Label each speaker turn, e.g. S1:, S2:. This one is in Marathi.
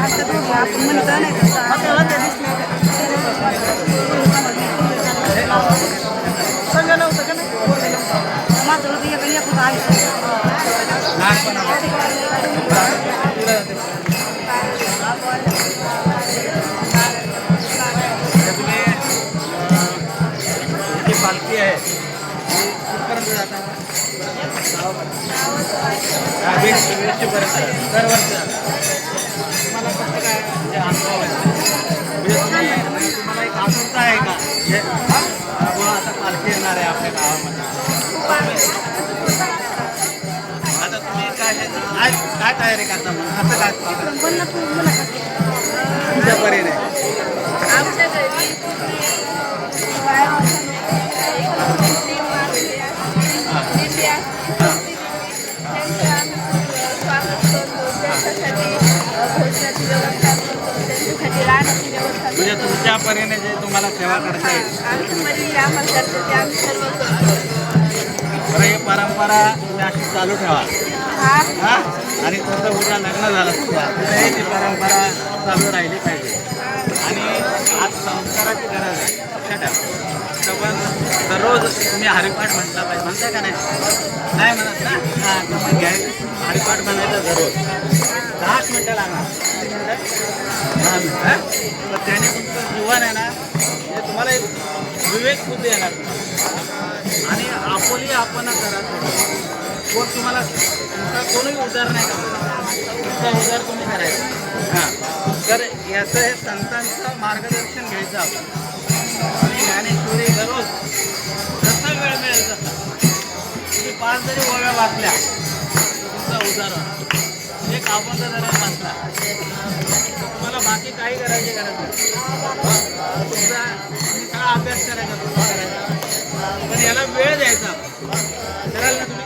S1: आपण म्हणतो नाही
S2: संघ नव्हतं का नाही
S1: माझं होतं एका लेकरं आयुष्य
S2: जी पालखी आहे ती कुठपर्यंत जातात वीसपर्यंत दरवर्षी जातात तुम्हाला कसं काय म्हणजे अनुभव आहे म्हणजे तुम्हाला एक आतुरता आहे का म्हणजे बुवा आता पालखी येणार आहे आपल्या गावामध्ये आता तुम्ही काय काय तयारी करता मग असं काय तुमच्या परीने
S3: आमच्या घरी
S2: म्हणजे तुमच्या परीने जे तुम्हाला सेवा करता येईल तर ही परंपरा तुम्ही अशी चालू ठेवा हां आणि तुमचं उद्या लग्न झालं तरी ती परंपरा चालू राहिली पाहिजे आणि आज संस्काराची गरज आहे लक्षात ठेवा तर पण दररोज तुम्ही हरिपाठ म्हटला पाहिजे म्हणता का नाही नाही म्हणत ना हां मग घ्या हरिपाठ म्हणायचं दररोज 10 मिनटं लागणार किती मिनटं 10 मिनटं तर त्याने तुमचं जीवन आहे ना म्हणजे तुम्हाला एक विवेक बुद्धी येणार आणि आपोली आपण करत कोण तुम्हाला तुमचा कोणीही उद्धार नाही करणार तुमचा उद्धार तुम्ही करायचा हां तर याचं हे संतांचं मार्गदर्शन घ्यायचं आपण आणि ज्ञानेश्वरी दररोज जसा वेळ मिळेल तसा तुम्ही 5 जरी ओव्या वाचल्या तुमचा उद्धार होणार एक अभंग जरा वाचला तुम्हाला बाकी काही करायची गरज नाही तुमचा सगळा अभ्यास करायचा तुमचा करायचा पण याला वेळ द्यायचा कराल ना तुम्ही